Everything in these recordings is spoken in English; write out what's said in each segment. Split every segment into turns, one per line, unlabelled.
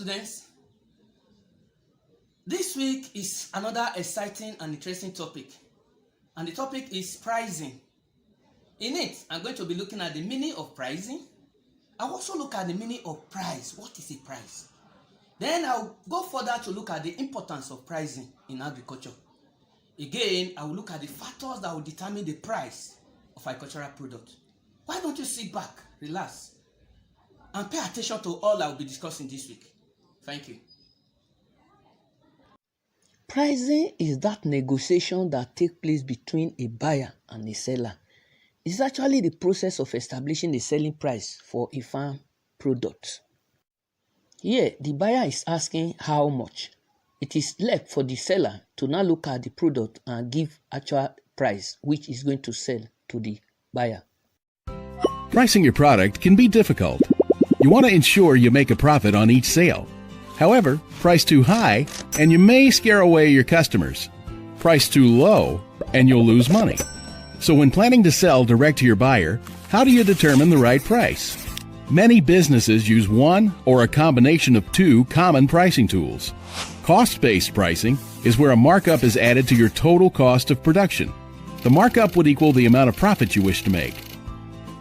students. This week is another exciting and interesting topic, and the topic is pricing. In it, I'm going to be looking at the meaning of pricing. I'll also look at the meaning of price. What is a price? Then I'll go further to look at the importance of pricing in agriculture. Again, I will look at the factors that will determine the price of agricultural product. Why don't you sit back, relax, and pay attention to all I will be discussing this week. Thank you.
Pricing is that negotiation that takes place between a buyer and a seller. It's actually the process of establishing a selling price for a farm product. Here, the buyer is asking how much. It is left for the seller to now look at the product and give actual price, which is going to sell to the buyer.
Pricing your product can be difficult. You want to ensure you make a profit on each sale. However, price too high and you may scare away your customers. Price too low and you'll lose money. So when planning to sell direct to your buyer, how do you determine the right price? Many businesses use one or a combination of two common pricing tools. Cost-based pricing is where a markup is added to your total cost of production. The markup would equal the amount of profit you wish to make.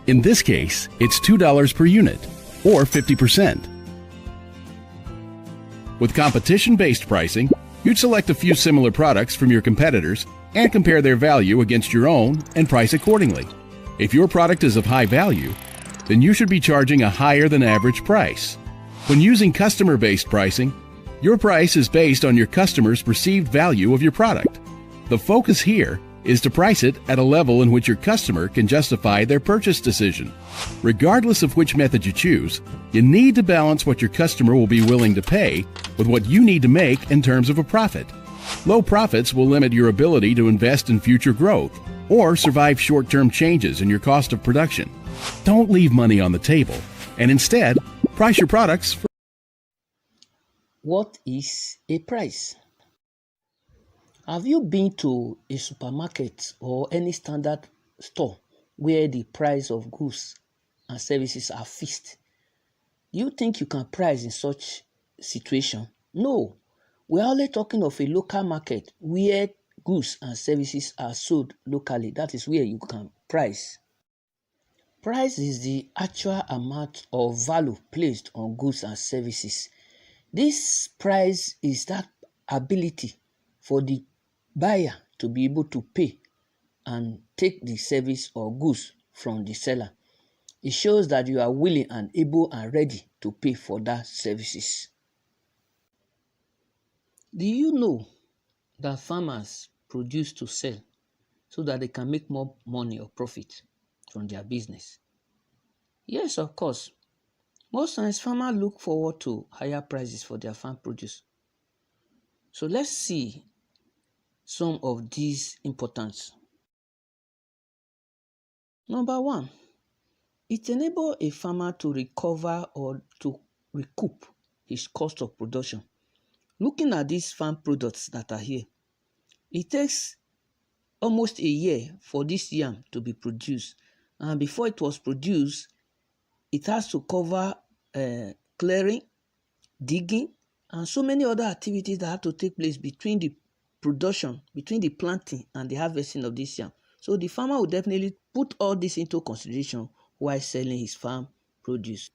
In this case, it's $2 per unit, or 50%. With competition-based pricing, you'd select a few similar products from your competitors and compare their value against your own and price accordingly. If your product is of high value, then you should be charging a higher than average price. When using customer-based pricing, your price is based on your customer's perceived value of your product. The focus here is to price it at a level in which your customer can justify their purchase decision. Regardless of which method you choose, you need to balance what your customer will be willing to pay with what you need to make in terms of a profit. Low profits will limit your ability to invest in future growth or survive short-term changes in your cost of production. Don't leave money on the table, and instead, price your products for.
What is a price? Have you been to a supermarket or any standard store where the price of goods and services are fixed? Do you think you can price in such situation? No. We are only talking of a local market where goods and services are sold locally. That is where you can price. Price is the actual amount of value placed on goods and services. This price is that ability for the buyer to be able to pay and take the service or goods from the seller. It shows that you are willing and able and ready to pay for that services. Do you know that farmers produce to sell so that they can make more money or profit from their business? Yes, of course. Most times farmers look forward to higher prices for their farm produce. So let's see some of these importance. Number one, it enables a farmer to recover or to recoup his cost of production. Looking at these farm products that are here, it takes almost a year for this yam to be produced. And before it was produced, it has to cover clearing, digging, and so many other activities that have to take place between the production, between the planting and the harvesting of this yam. So the farmer will definitely put all this into consideration while selling his farm produce.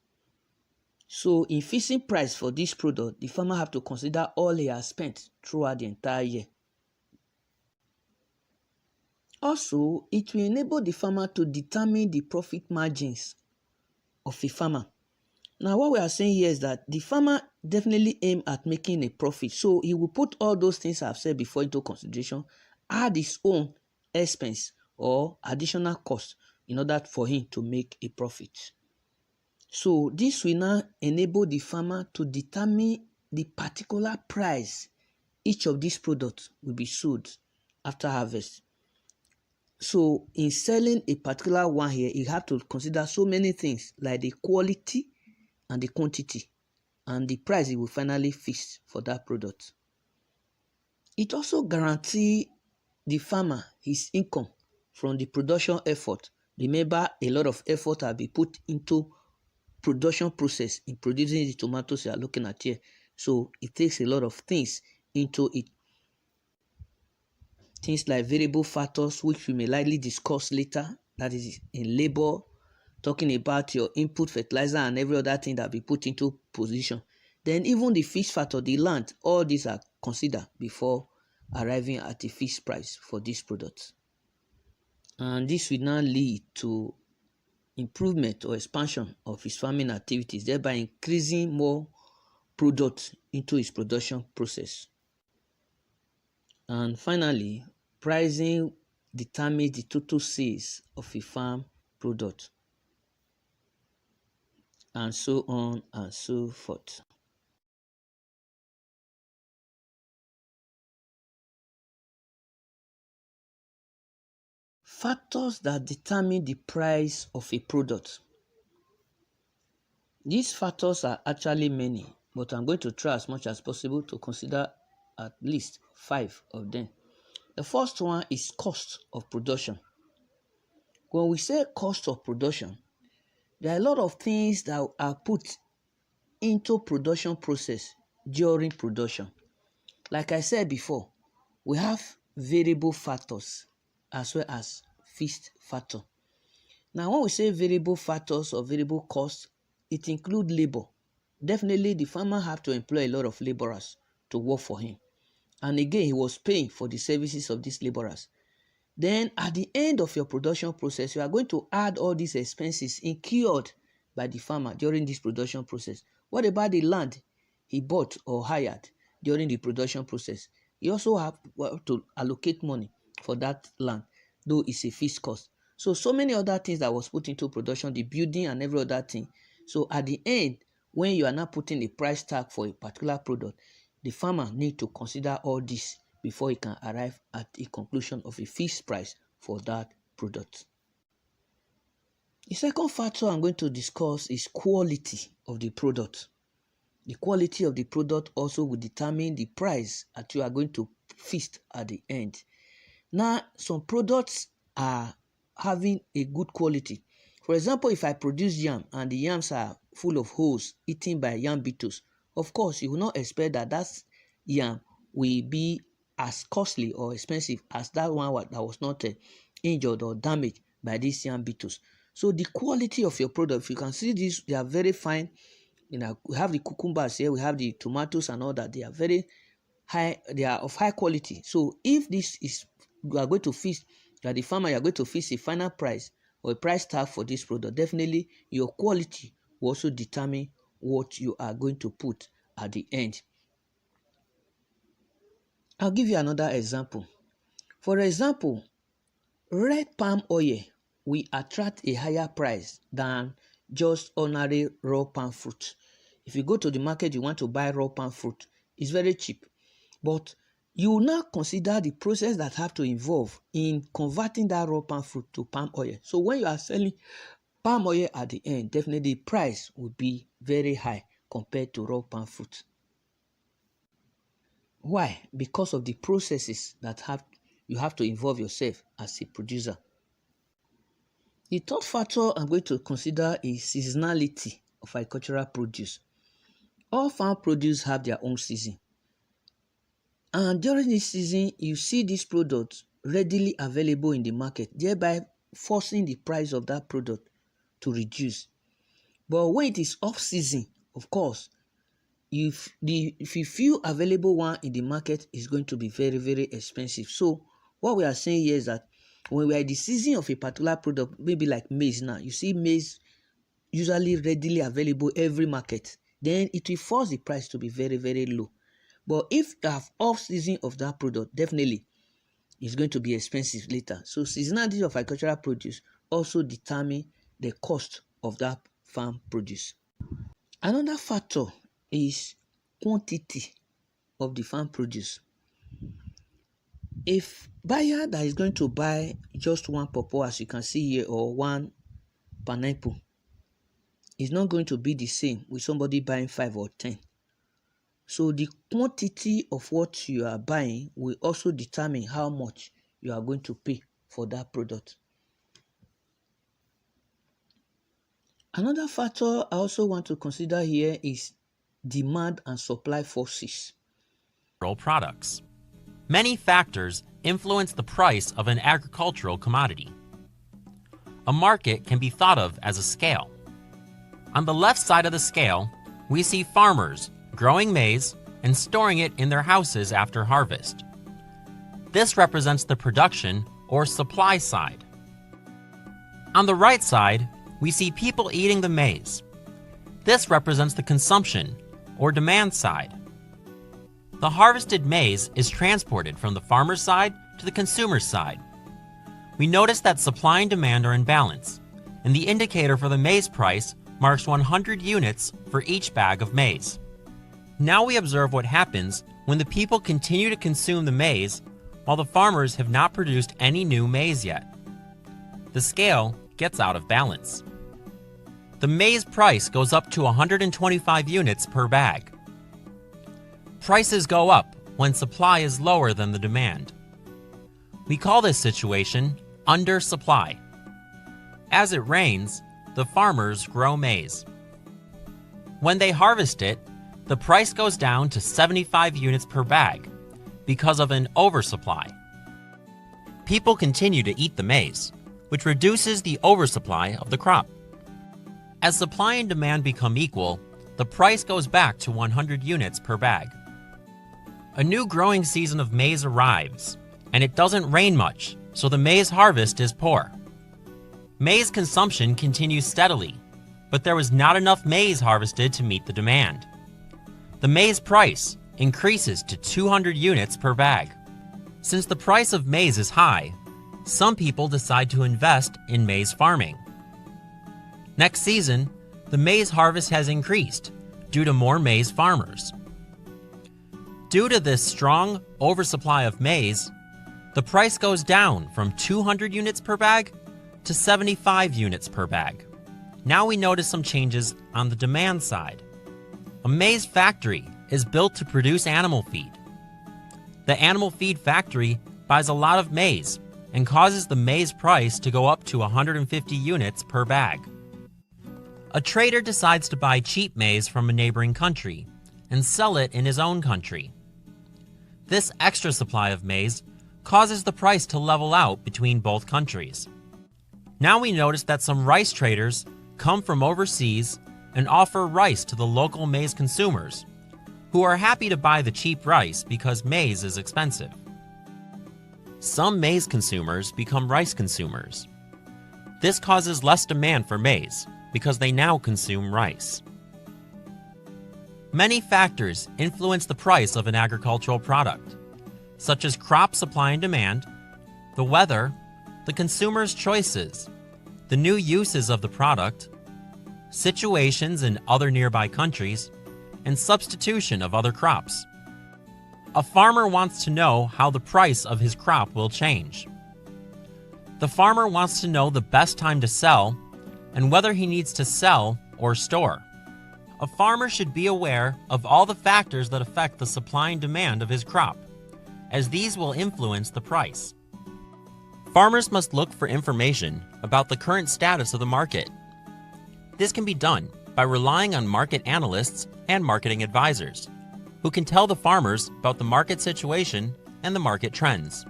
So in fixing price for this product, the farmer have to consider all he has spent throughout the entire year. Also, it will enable the farmer to determine the profit margins of a farmer. Now, what we are saying here is that the farmer definitely aim at making a profit. So he will put all those things I've said before into consideration, add his own expense or additional cost in order for him to make a profit. So this will now enable the farmer to determine the particular price each of these products will be sold after harvest. So in selling a particular one here, you have to consider so many things like the quality and the quantity and the price it will finally fix for that product. It also guarantees the farmer his income from the production effort. Remember, a lot of effort has been put into production process in producing the tomatoes you are looking at here. So it takes a lot of things into it. Things like variable factors, which we may likely discuss later, that is in labor, talking about your input, fertilizer, and every other thing that we put into position. Then even the fixed factor, the land, all these are considered before arriving at a fixed price for this product. And this will now lead to improvement or expansion of his farming activities, thereby increasing more product into his production process. And finally, pricing determines the total sales of a farm product, and so on and so forth. Factors that determine the price of a product. These factors are actually many, but I'm going to try as much as possible to consider at least 5 of them. The first one is cost of production. When we say cost of production, there are a lot of things that are put into production process during production. Like I said before, we have variable factors as well as fixed factor. Now, when we say variable factors or variable costs, it includes labor. Definitely, the farmer have to employ a lot of laborers to work for him. And again, he was paying for the services of these laborers. Then, at the end of your production process, you are going to add all these expenses incurred by the farmer during this production process. What about the land he bought or hired during the production process? You also have to allocate money for that land, though it's a fixed cost. So many other things that was put into production, the building and every other thing. So at the end, when you are not putting a price tag for a particular product, the farmer need to consider all this before he can arrive at a conclusion of a fixed price for that product. The second factor I'm going to discuss is quality of the product. The quality of the product also will determine the price that you are going to fix at the end. Now, some products are having a good quality. For example, if I produce yam and the yams are full of holes eaten by yam beetles, of course, you will not expect that yam will be as costly or expensive as that one that was not injured or damaged by these yam beetles. So the quality of your product, if you can see this, they are very fine. We have the cucumbers here, we have the tomatoes and all that. They are very high, they are of high quality. So if this is, you are going to fix, you are the farmer, you are going to fix a final price or a price tag for this product, definitely your quality will also determine what you are going to put at the end. I'll give you another example. For example, red palm oil will attract a higher price than just ordinary raw palm fruit. If you go to the market, you want to buy raw palm fruit, it's very cheap. But you will now consider the process that have to involve in converting that raw palm fruit to palm oil. So when you are selling palm oil at the end, definitely the price will be very high compared to raw palm fruit. Why? Because of the processes that you have to involve yourself as a producer. The third factor I'm going to consider is seasonality of agricultural produce. All farm produce have their own season. And during this season, you see these products readily available in the market, thereby forcing the price of that product to reduce. But when it is off season, of course, if you feel available one in the market, is going to be very, very expensive. So what we are saying here is that when we are in the season of a particular product, maybe like maize now, you see maize usually readily available every market, then it will force the price to be very, very low. But if you have off season of that product, definitely it's going to be expensive later. So seasonality of agricultural produce also determine the cost of that farm produce. Another factor is quantity of the farm produce. If buyer that is going to buy just one pawpaw, as you can see here, or one pineapple, is not going to be the same with somebody buying 5 or 10. So the quantity of what you are buying will also determine how much you are going to pay for that product. Another factor I also want to consider here is demand and supply forces.
Products. Many factors influence the price of an agricultural commodity. A market can be thought of as a scale. On the left side of the scale, we see farmers growing maize and storing it in their houses after harvest. This represents the production or supply side. On the right side, we see people eating the maize. This represents the consumption or demand side. The harvested maize is transported from the farmer's side to the consumer's side. We notice that supply and demand are in balance, and the indicator for the maize price marks 100 units for each bag of maize. Now we observe what happens when the people continue to consume the maize while the farmers have not produced any new maize yet. The scale gets out of balance. The maize price goes up to 125 units per bag. Prices go up when supply is lower than the demand. We call this situation undersupply. As it rains, the farmers grow maize. When they harvest it, the price goes down to 75 units per bag because of an oversupply. People continue to eat the maize, which reduces the oversupply of the crop. As supply and demand become equal, the price goes back to 100 units per bag. A new growing season of maize arrives, and it doesn't rain much, so the maize harvest is poor. Maize consumption continues steadily, but there was not enough maize harvested to meet the demand. The maize price increases to 200 units per bag. Since the price of maize is high, some people decide to invest in maize farming. Next season, the maize harvest has increased due to more maize farmers. Due to this strong oversupply of maize, the price goes down from 200 units per bag to 75 units per bag. Now we notice some changes on the demand side. A maize factory is built to produce animal feed. The animal feed factory buys a lot of maize and causes the maize price to go up to 150 units per bag. A trader decides to buy cheap maize from a neighboring country and sell it in his own country. This extra supply of maize causes the price to level out between both countries. Now we notice that some rice traders come from overseas and offer rice to the local maize consumers, who are happy to buy the cheap rice because maize is expensive. Some maize consumers become rice consumers. This causes less demand for maize because they now consume rice. Many factors influence the price of an agricultural product, such as crop supply and demand, the weather, the consumer's choices, the new uses of the product, situations in other nearby countries, and substitution of other crops. A farmer wants to know how the price of his crop will change. The farmer wants to know the best time to sell and whether he needs to sell or store. A farmer should be aware of all the factors that affect the supply and demand of his crop, as these will influence the price. Farmers must look for information about the current status of the market. This can be done by relying on market analysts and marketing advisors, who can tell the farmers about the market situation and the market trends.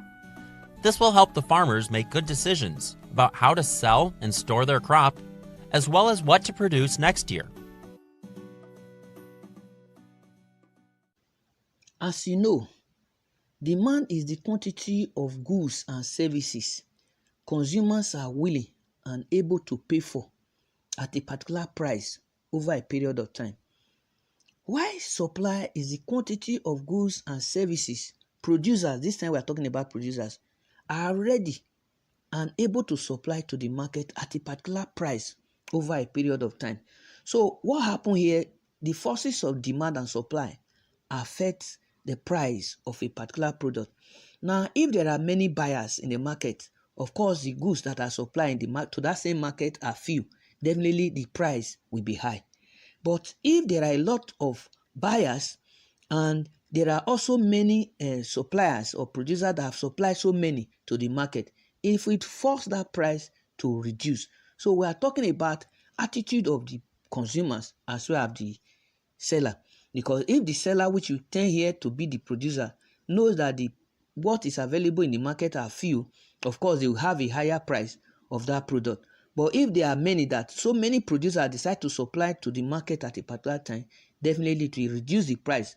This will help the farmers make good decisions about how to sell and store their crop, as well as what to produce next year.
As you know, demand is the quantity of goods and services consumers are willing and able to pay for at a particular price over a period of time. While supply is the quantity of goods and services producers, this time we are talking about producers, are ready and able to supply to the market at a particular price over a period of time. So what happened here, the forces of demand and supply affect the price of a particular product. Now, if there are many buyers in the market, of course, the goods that are supplied to that same market are few. Definitely, the price will be high. But if there are a lot of buyers and there are also many suppliers or producers that have supplied so many to the market, if it forces that price to reduce. So we are talking about attitude of the consumers as well as the seller. Because if the seller, which you tend here to be the producer, knows that what is available in the market are few, of course they will have a higher price of that product. But if there are many, that so many producers decide to supply to the market at a particular time, definitely it will reduce the price,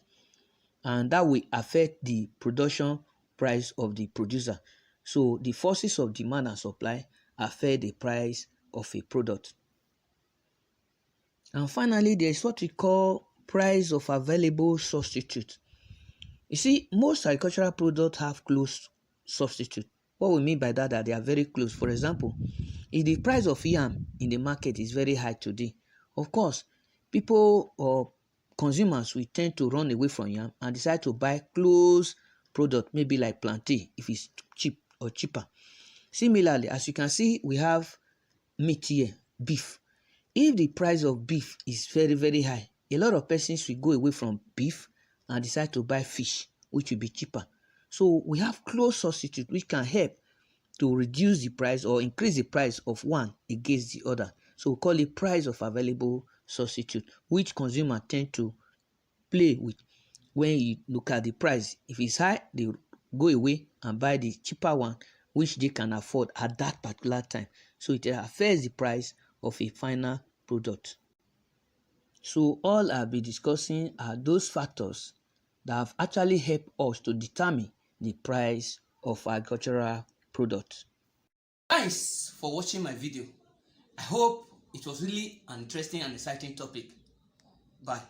and that will affect the production price of the producer. So the forces of demand and supply affect the price of a product. And finally, there is what we call price of available substitute. You see, most agricultural products have close substitute. What we mean by that they are very close. For example, if the price of yam in the market is very high today, of course, people or consumers will tend to run away from yam and decide to buy close product, maybe like plantain, if it's cheap or cheaper. Similarly, as you can see, we have meat here, beef. If the price of beef is very, very high, a lot of persons will go away from beef and decide to buy fish, which will be cheaper. So we have close substitute which can help to reduce the price or increase the price of one against the other. So we call it price of available substitute, which consumers tend to play with. When you look at the price, if it's high, they go away and buy the cheaper one, which they can afford at that particular time. So it affects the price of a final product. So all I'll be discussing are those factors that have actually helped us to determine the price of agricultural products.
Thanks for watching my video. I hope it was really an interesting and exciting topic. Bye.